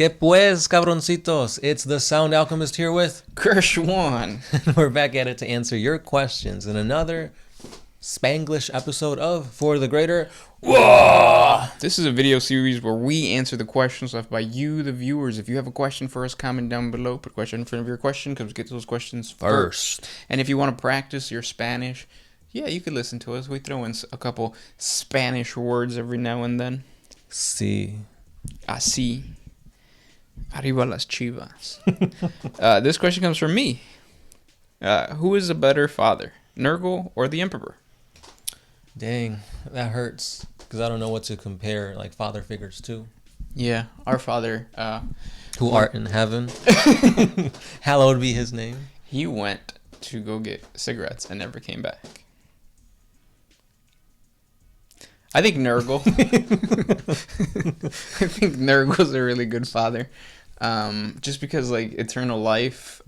Que pues, cabroncitos? It's the Sound Alchemist here with Kershwan. and we're back at it to answer your questions in another Spanglish episode of For the Greater WAAAGH. This is a video series where we answer the questions left by you, the viewers. If you have a question for us, comment down below. Put a question in front of your question because we get those questions first. And if you want to practice your Spanish, yeah, you could listen to us. We throw in a couple Spanish words every now and then. Sí. Así. Arriba las chivas. This question comes from me. Who is a better father, Nurgle or the Emperor? Dang, that hurts because I don't know what to compare like father figures to. Yeah, our father. Who art in heaven. Hallowed be his name. He went to go get cigarettes and never came back. I think Nurgle. I think Nurgle's a really good father. Just because like eternal life,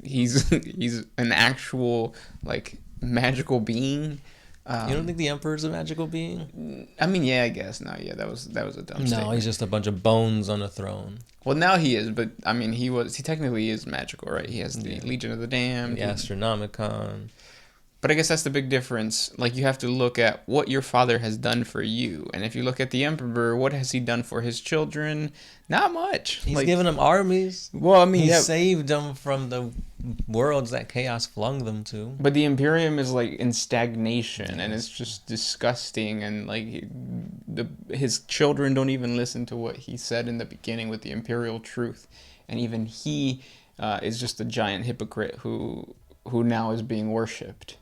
he's an actual like magical being. You don't think the Emperor's a magical being? I mean, yeah, I guess. No, yeah, that was a dumb statement. No, he's just a bunch of bones on a throne. Well, now he is, but I mean, he technically is magical, right? He has the Legion of the Damned, the Astronomicon. But I guess that's the big difference. Like, you have to look at what your father has done for you. And if you look at the Emperor, what has he done for his children? Not much. He's given them armies. Well, I mean, he saved them from the worlds that chaos flung them to. But the Imperium is, like, in stagnation. And it's just disgusting. And, like, his children don't even listen to what he said in the beginning with the Imperial truth. And even he is just a giant hypocrite who now is being worshipped.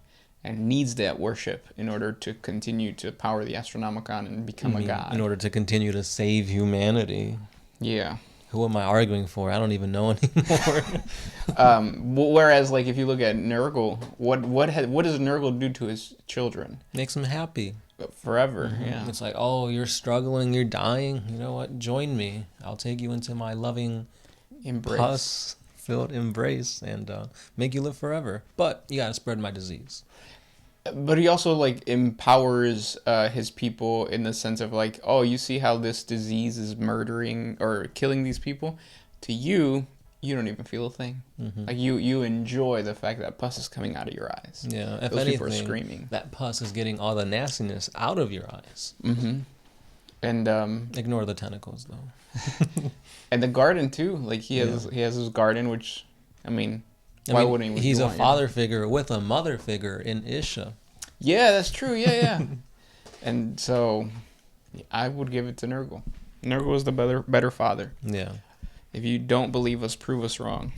And needs that worship in order to continue to power the Astronomicon and become a god. In order to continue to save humanity. Yeah. Who am I arguing for? I don't even know anymore. Whereas, like, if you look at Nurgle, what does Nurgle do to his children? Makes them happy. Forever, yeah. It's like, oh, you're struggling, you're dying. You know what? Join me. I'll take you into my loving pus-filled embrace and make you live forever. But you gotta spread my disease. But he also, like, empowers his people in the sense of, like, oh, you see how this disease is murdering or killing these people? To you, you don't even feel a thing. Mm-hmm. Like, you enjoy the fact that pus is coming out of your eyes. Yeah, if those anything, people are screaming. That pus is getting all the nastiness out of your eyes. Mm-hmm. And ignore the tentacles, though. And the garden, too. Like, he has his garden, which, I mean... Why wouldn't he? He's a father figure with a mother figure in Isha. Yeah, that's true. Yeah. And so, I would give it to Nurgle. Nurgle is the better father. Yeah. If you don't believe us, prove us wrong.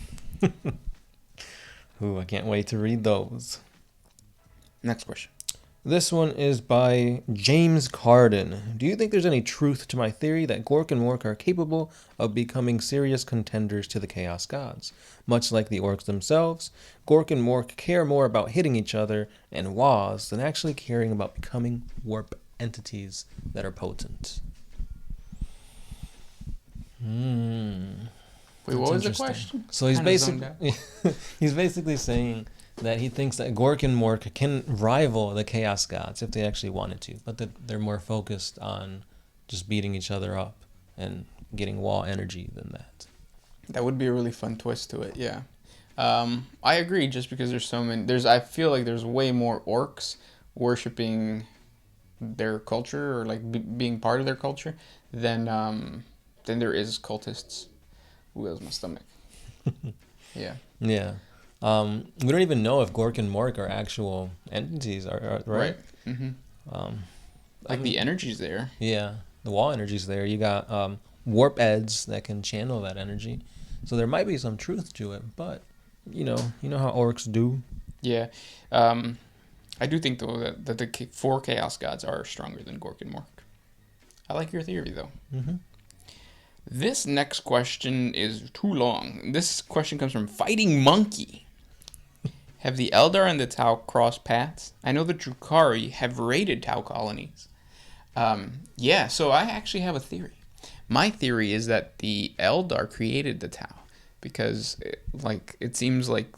Ooh, I can't wait to read those. Next question. This one is by James Carden. Do you think there's any truth to my theory that Gork and Mork are capable of becoming serious contenders to the Chaos Gods? Much like the Orcs themselves, Gork and Mork care more about hitting each other and WAAAGHs than actually caring about becoming warp entities that are potent. Wait, what was the question? So he's basically saying that he thinks that Gork and Mork can rival the Chaos Gods if they actually wanted to, but that they're more focused on just beating each other up and getting WAAAGH energy than that. That would be a really fun twist to it, yeah. I agree, just because there's so many... I feel like there's way more orcs worshipping their culture or like being part of their culture than there is cultists. Ooh, that was my stomach. Yeah. Yeah. We don't even know if Gork and Mork are actual entities, right? Mm-hmm. The energy's there. Yeah, the WAAAGH energy's there. You got warp eds that can channel that energy, so there might be some truth to it. But you know how orcs do. Yeah, I do think though that the 4 Chaos Gods are stronger than Gork and Mork. I like your theory though. Mm-hmm. This next question is too long. This question comes from Fighting Monkey. Have the Eldar and the Tau crossed paths? I know the Drukhari have raided Tau colonies. So I actually have a theory. My theory is that the Eldar created the Tau because it seems like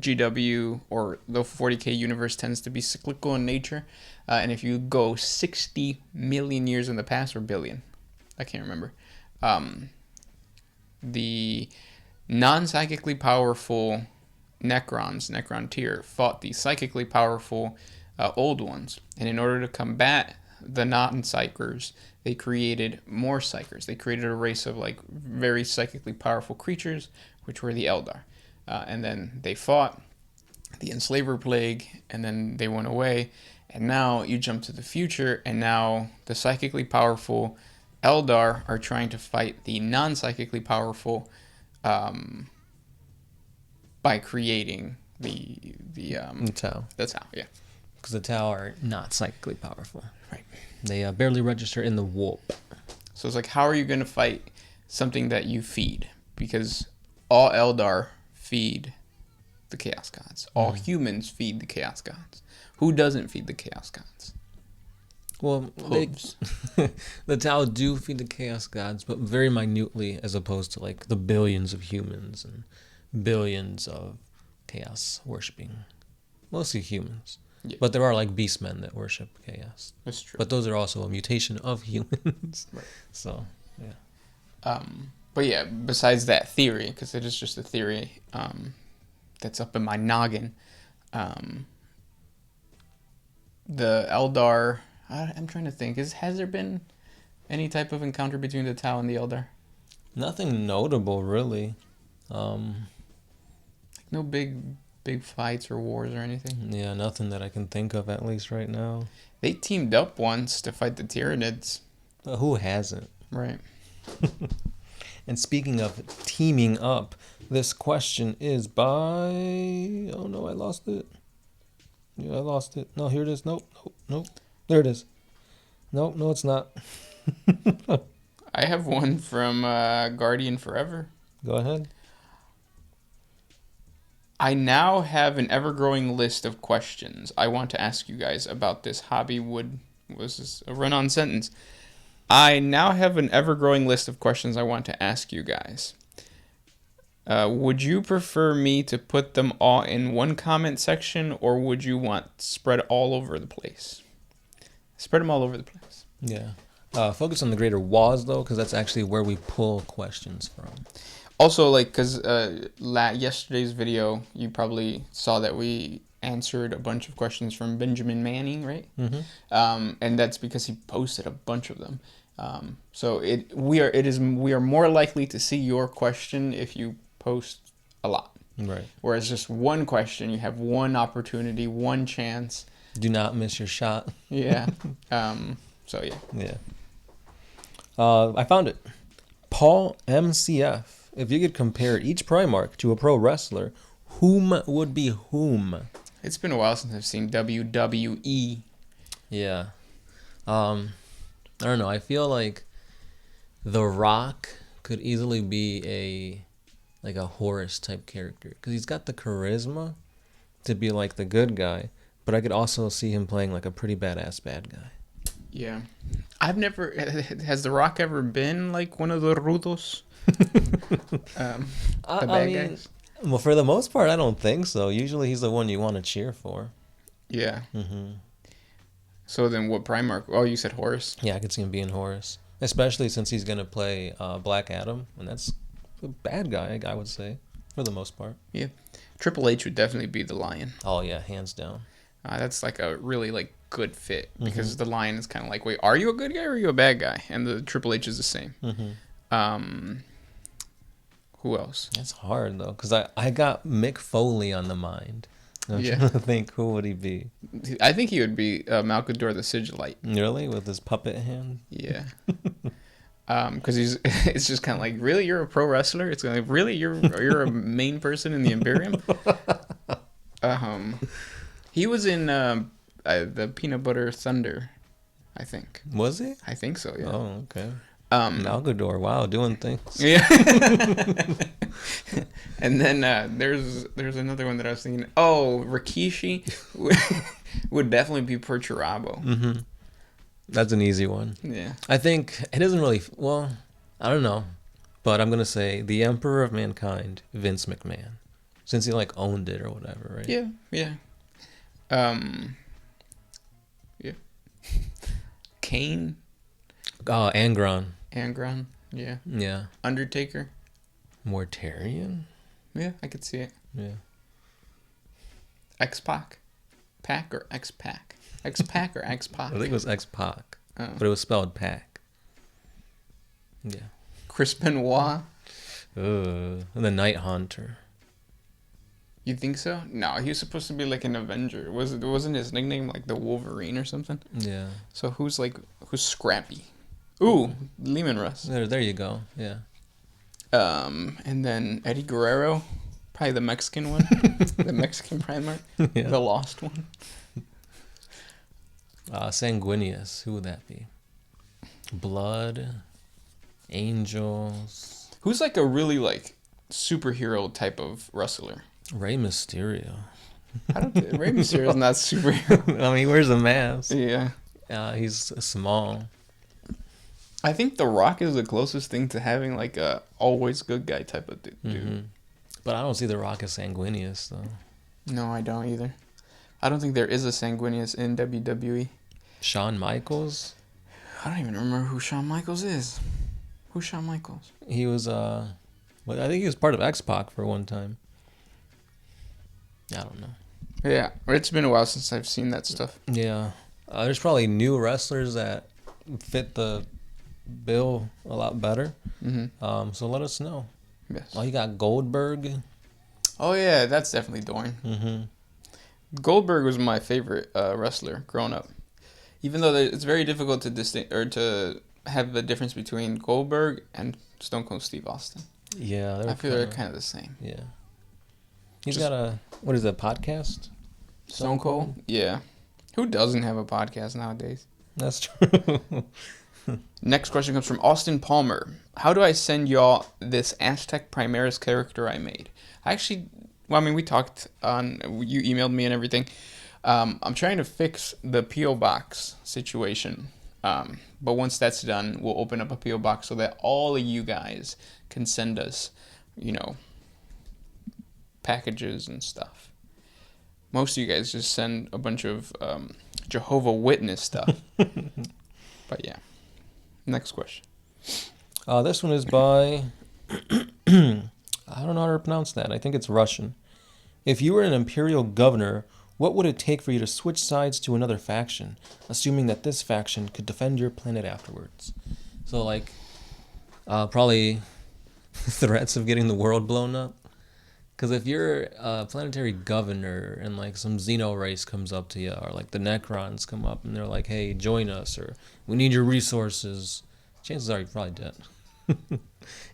GW or the 40K universe tends to be cyclical in nature. And if you go 60 million years in the past, or billion, I can't remember, the non-psychically powerful Necron tier fought the psychically powerful old ones. And in order to combat the non-psychers, they created more psychers. They created a race of like very psychically powerful creatures, which were the Eldar. And then they fought the Enslaver Plague, and then they went away. And now you jump to the future, and now the psychically powerful Eldar are trying to fight the non-psychically powerful by creating the Tau. The Tau, yeah. Because the Tau are not psychically powerful. Right. They barely register in the warp. So it's like, how are you going to fight something that you feed? Because all Eldar feed the Chaos Gods. All humans feed the Chaos Gods. Who doesn't feed the Chaos Gods? Well, the Tau do feed the Chaos Gods, but very minutely, as opposed to like the billions of humans and billions of chaos worshipping, mostly humans. Yeah. But there are like beastmen that worship chaos. That's true. But those are also a mutation of humans. Right. So, yeah. But yeah, besides that theory, because it is just a theory that's up in my noggin, the Eldar, I'm trying to think, has there been any type of encounter between the Tau and the Eldar? Nothing notable, really. No big fights or wars or anything? Yeah, nothing that I can think of, at least right now. They teamed up once to fight the Tyranids. But who hasn't? Right. And speaking of teaming up, this question is by... Oh no, I lost it. Yeah, I lost it. No, here it is. Nope. There it is. Nope, no, it's not. I have one from Guardian Forever. Go ahead. I now have an ever-growing list of questions I want to ask you guys about this hobby was this a run-on sentence? I now have an ever-growing list of questions I want to ask you guys. Would you prefer me to put them all in one comment section, or would you want spread all over the place? Spread them all over the place. Yeah. Focus on the greater WAAAGH, though, because that's actually where we pull questions from. Also, like, because yesterday's video, you probably saw that we answered a bunch of questions from Benjamin Manning, right? Mm-hmm. And that's because he posted a bunch of them. So we are more likely to see your question if you post a lot. Right. Whereas just one question, you have one opportunity, one chance. Do not miss your shot. Yeah. So yeah. Yeah. I found it. Paul MCF. If you could compare each Primarch to a pro wrestler, whom would be whom? It's been a while since I've seen WWE. Yeah. I don't know. I feel like The Rock could easily be a Horus type character, because he's got the charisma to be like the good guy, but I could also see him playing like a pretty badass bad guy. Yeah. Has The Rock ever been like one of the rudos? The bad guys? Well, for the most part, I don't think so. Usually he's the one you want to cheer for. Yeah. Mm-hmm. So then what Primarch? Oh, you said Horus? Yeah, I could see him being Horus, especially since he's going to play Black Adam, and that's a bad guy, I would say, for the most part. Yeah. Triple H would definitely be the Lion. Oh, yeah, hands down. That's like a really like good fit, because the Lion is kind of like, wait, are you a good guy or are you a bad guy? And the Triple H is the same. Mm-hmm. Who else? That's hard, though, because I got Mick Foley on the mind. I'm Yeah. trying to think, who would he be? I think he would be Malkador the Sigilite. Really? With his puppet hand? Yeah. Because it's just kind of like, really, you're a pro wrestler? It's like, really, you're a main person in the Imperium? He was in the Peanut Butter Thunder, I think. Was he? I think so, yeah. Oh, okay. Malgador, wow, doing things. Yeah. And then there's another one that I was thinking. Oh, Rikishi would definitely be Perturabo. Mm-hmm. That's an easy one. Yeah. I think it doesn't really. Well, I don't know, but I'm gonna say the Emperor of Mankind, Vince McMahon, since he like owned it or whatever, right? Yeah. Yeah. Yeah. Kane. Oh, Angron. Angron. Yeah. Yeah. Undertaker. Mortarion? Yeah, I could see it. Yeah. X-Pac? Pac or X-Pac? X-Pac or X-Pac? I think it was X-Pac, Oh. but it was spelled Pac. Yeah. Chris Benoit? And the Night Haunter. You think so? No, he was supposed to be like an Avenger. Wasn't his nickname like the Wolverine or something? Yeah. So who's Scrappy? Ooh, Lehman Russ. There you go. Yeah. And then Eddie Guerrero, probably the Mexican one, the Mexican Primarch, Yeah. the lost one. Sanguinius. Who would that be? Blood. Angels. Who's like a really like superhero type of wrestler? Rey Mysterio. Rey Mysterio's not superhero. I mean, he wears a mask. Yeah. He's small. I think The Rock is the closest thing to having like a always good guy type of dude. Mm-hmm. But I don't see The Rock as Sanguinius, though. No, I don't either. I don't think there is a Sanguinius in WWE. Shawn Michaels? I don't even remember who Shawn Michaels is. Who's Shawn Michaels? He was, I think he was part of X-Pac for one time. I don't know. Yeah, it's been a while since I've seen that stuff. Yeah. There's probably new wrestlers that fit the bill a lot better. Mm-hmm. So let us know. Yes. Oh, you got Goldberg. Oh yeah, that's definitely Dorn. Mm-hmm. Goldberg was my favorite wrestler growing up. Even though it's very difficult to to have the difference between Goldberg and Stone Cold Steve Austin. Yeah, I feel they're kind of the same. Yeah. He's got a, what is it, podcast? Stone Cold? Yeah. Who doesn't have a podcast nowadays? That's true. Next question comes from Austin Palmer. How do I send y'all this Aztec Primaris character I made? We talked you emailed me and everything. I'm trying to fix the P.O. Box situation. But once that's done, we'll open up a P.O. Box so that all of you guys can send us, packages and stuff. Most of you guys just send a bunch of Jehovah Witness stuff. But yeah. Next question. This one is by, I don't know how to pronounce that. I think it's Russian. If you were an imperial governor, what would it take for you to switch sides to another faction, assuming that this faction could defend your planet afterwards? So, probably threats of getting the world blown up. Because if you're a planetary governor and, some Xeno race comes up to you, or, the Necrons come up and they're like, hey, join us, or we need your resources, chances are you're probably dead.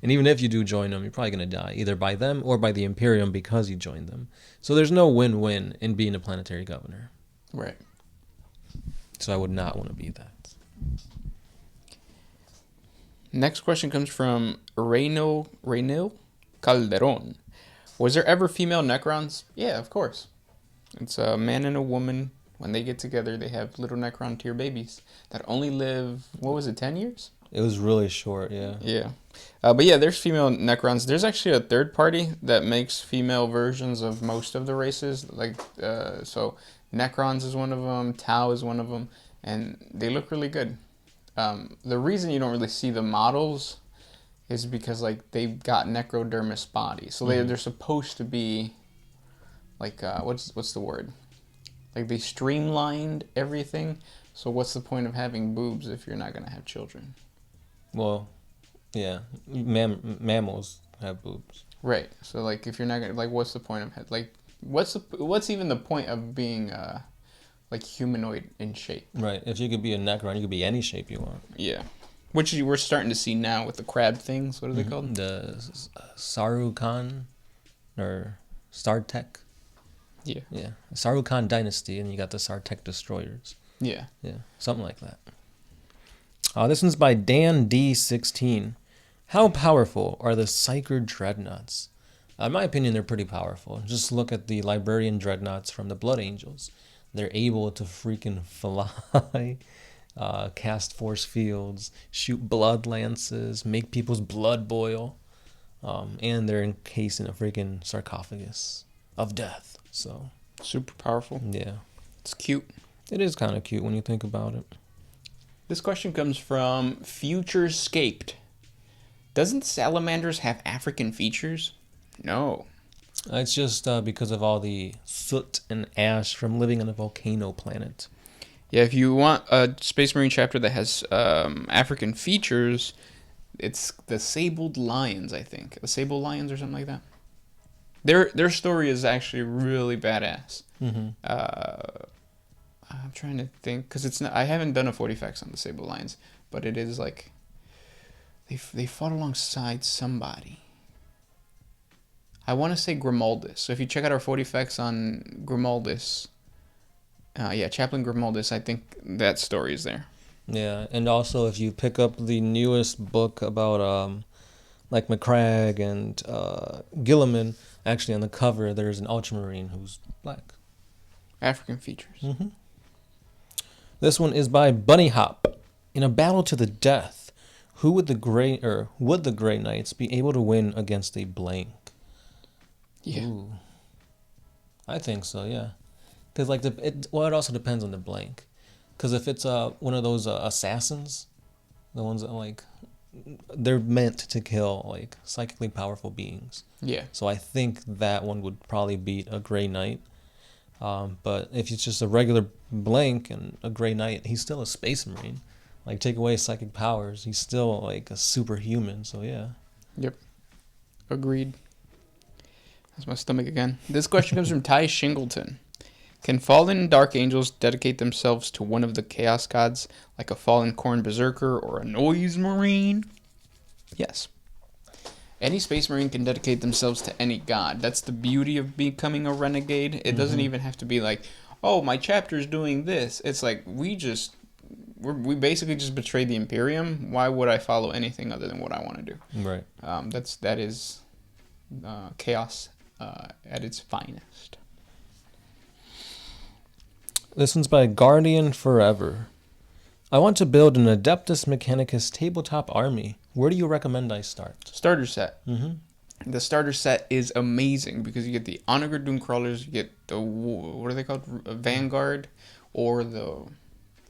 And even if you do join them, you're probably going to die, either by them or by the Imperium because you joined them. So there's no win-win in being a planetary governor. Right. So I would not want to be that. Next question comes from Reynil Calderon. Was there ever female Necrons? Yeah, of course. It's a man and a woman. When they get together, they have little Necron tier babies that only live, 10 years? It was really short, yeah. Yeah. But yeah, there's female Necrons. There's actually a third party that makes female versions of most of the races. So Necrons is one of them, Tau is one of them, and they look really good. The reason you don't really see the models is because they've got necrodermis bodies, so they're supposed to be what's the word? They streamlined everything. So what's the point of having boobs if you're not gonna have children? Well, yeah, mammals have boobs. Right. So if you're not gonna what's the point of what's even the point of being humanoid in shape? Right. If you could be a Necron, you could be any shape you want. Yeah. Which we're starting to see now with the crab things. What are they called? The Sarukhan or Sartek. Yeah. Yeah. Sarukhan Dynasty, and you got the Sartek Destroyers. Yeah. Yeah. Something like that. This one's by Dan D16. How powerful are the Psyche Dreadnoughts? In my opinion, they're pretty powerful. Just look at the Librarian Dreadnoughts from the Blood Angels. They're able to freaking fly. Cast force fields, shoot blood lances, make people's blood boil, and they're encased in a freaking sarcophagus of death. So super powerful. Yeah, it's cute. It is kind of cute when you think about it. This question comes from Futurescaped. Doesn't salamanders have African features? No. It's just because of all the soot and ash from living on a volcano planet. Yeah, if you want a Space Marine chapter that has African features, it's the Sabled Lions, I think. The Sable Lions or something like that. Their story is actually really badass. Mm-hmm. I'm trying to think, because it's not. I haven't done a 40X on the Sable Lions, but it is like they fought alongside somebody. I want to say Grimaldus. So if you check out our 40X on Grimaldus, Chaplain Grimaldus, I think that story is there. Yeah, and also if you pick up the newest book about like McCragg and Gilliman, actually on the cover there's an Ultramarine who's black. African features. Mm-hmm. This one is by Bunny Hop. In a battle to the death, would the Grey Knights be able to win against a blank? Yeah. Ooh. I think so, yeah. Because like it also depends on the blank. Because if it's one of those assassins, the ones that like they're meant to kill like psychically powerful beings. Yeah. So I think that one would probably beat a Grey Knight. But if it's just a regular blank and a Grey Knight, he's still a Space Marine. Like take away psychic powers, he's still like a superhuman. So yeah. Yep. Agreed. That's my stomach again. This question comes from Ty Shingleton. Can fallen Dark Angels dedicate themselves to one of the Chaos Gods, like a fallen Khorne Berserker or a Noise Marine? Yes. Any Space Marine can dedicate themselves to any god. That's the beauty of becoming a renegade. It doesn't even have to be like, oh, my chapter's doing this. It's like, we basically just betrayed the Imperium. Why would I follow anything other than what I want to do? Right. That is chaos at its finest. This one's by Guardian Forever. I want to build an Adeptus Mechanicus tabletop army. Where do you recommend I start? Starter set. Mm-hmm. The starter set is amazing because you get the Onager Doomcrawlers, you get the, what are they called? Vanguard, or the,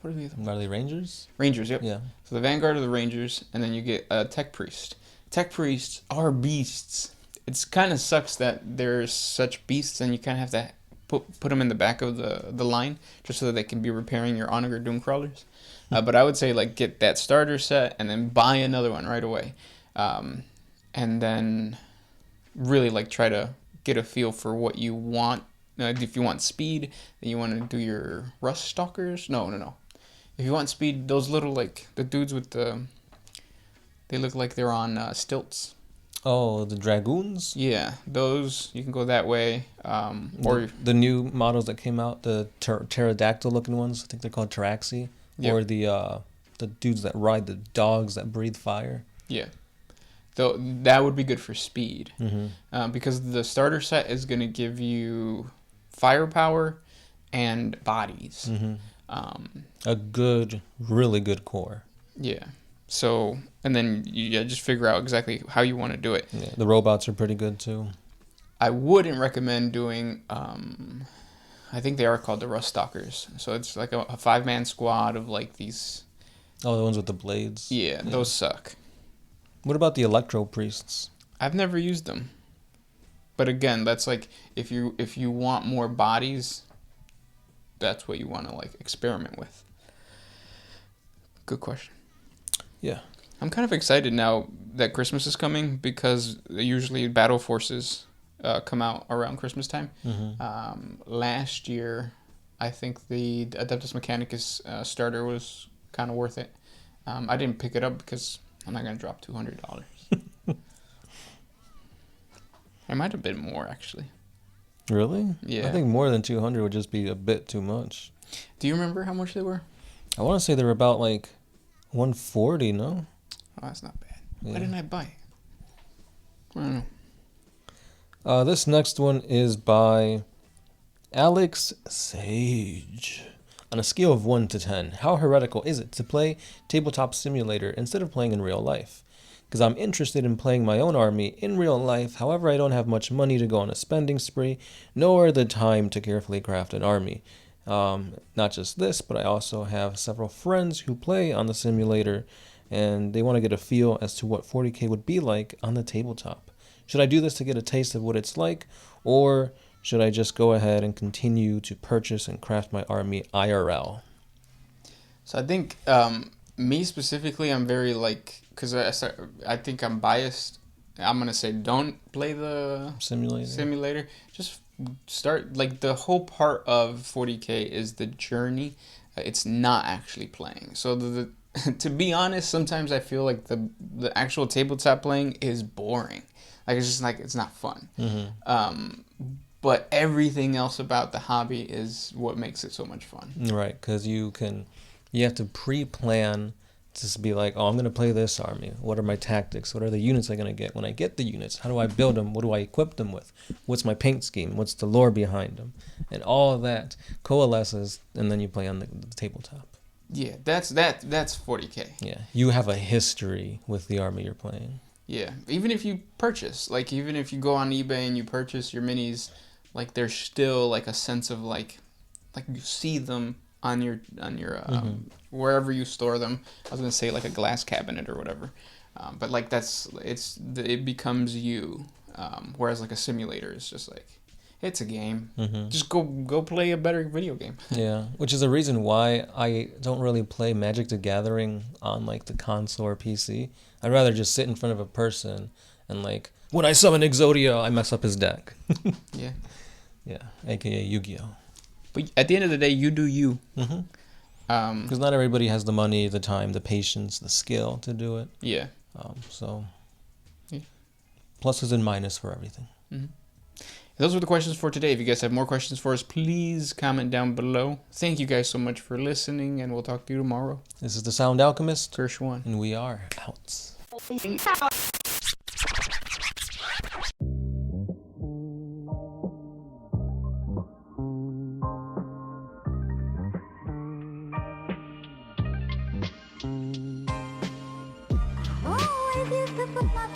what are they? Are they Rangers? Rangers, yep. Yeah. So the Vanguard are the Rangers, and then you get a Tech Priest. Tech Priests are beasts. It's kind of sucks that there's such beasts, and you kind of have to put them in the back of the line just so that they can be repairing your Onager Doomcrawlers. But I would say like get that starter set and then buy another one right away, and then really like try to get a feel for what you want. If you want speed, then you want to do your Rust Stalkers. No. If you want speed, those little like the dudes with they look like they're on stilts. Oh, the Dragoons? Yeah, those, you can go that way. Or the new models that came out, the pterodactyl looking ones, I think they're called Taraxi. Yep. Or the dudes that ride the dogs that breathe fire. Yeah. Though that would be good for speed. Mm-hmm. Because the starter set is going to give you firepower and bodies. Mm-hmm. A really good core. Yeah. So, and then you just figure out exactly how you want to do it. Yeah, the robots are pretty good too. I wouldn't recommend doing, I think they are called the Rust Stalkers. So it's like a 5-man squad of like these. Oh, the ones with the blades? Yeah, those suck. What about the Electro Priests? I've never used them. But again, that's like, if you want more bodies, that's what you want to like experiment with. Good question. Yeah. I'm kind of excited now that Christmas is coming because usually battle forces come out around Christmas time. Mm-hmm. Last year, I think the Adeptus Mechanicus starter was kind of worth it. I didn't pick it up because I'm not going to drop $200. It might have been more, actually. Really? Yeah. I think more than 200 would just be a bit too much. Do you remember how much they were? I want to say they were about like 140, no? Oh, that's not bad. Yeah. Why didn't I buy it? I don't know. This next one is by Alex Sage. On a scale of 1 to 10, how heretical is it to play Tabletop Simulator instead of playing in real life? Because I'm interested in playing my own army in real life, however I don't have much money to go on a spending spree, nor the time to carefully craft an army. Not just this, but I also have several friends who play on the simulator, and they want to get a feel as to what 40K would be like on the tabletop. Should I do this to get a taste of what it's like, or should I just go ahead and continue to purchase and craft my army IRL? So I think me specifically, I'm very like, because I think I'm biased. I'm gonna say don't play the simulator. Just start, like, the whole part of 40K is the journey. It's not actually playing. So to be honest, sometimes I feel like the actual tabletop playing is boring. Like, it's just like, it's not fun. But everything else about the hobby is what makes it so much fun. Right, because you have to pre-plan to be like, oh, I'm going to play this army. What are my tactics? What are the units I'm going to get? When I get the units, how do I build them? What do I equip them with? What's my paint scheme? What's the lore behind them? And all of that coalesces, and then you play on the tabletop. Yeah, that's 40K. Yeah, you have a history with the army you're playing. Yeah, even if you purchase, like, even if you go on eBay and you purchase your minis, like, there's still, like, a sense of, like you see them on your wherever you store them. I was gonna say, like, a glass cabinet or whatever, but, like, it becomes you. Whereas, like, a simulator is just like, it's a game. Just go play a better video game. Yeah, which is a reason why I don't really play Magic the Gathering on, like, the console or PC. I'd rather just sit in front of a person and, like, when I summon Exodia, I mess up his deck. Yeah. Yeah, aka Yu-Gi-Oh. But at the end of the day, you do you. Because not everybody has the money, the time, the patience, the skill to do it. Yeah. So, yeah. Pluses and minuses for everything. Those were the questions for today. If you guys have more questions for us, please comment down below. Thank you guys so much for listening, and we'll talk to you tomorrow. This is the Sound Alchemist. Gershwan. And we are out. Oh, I used to put my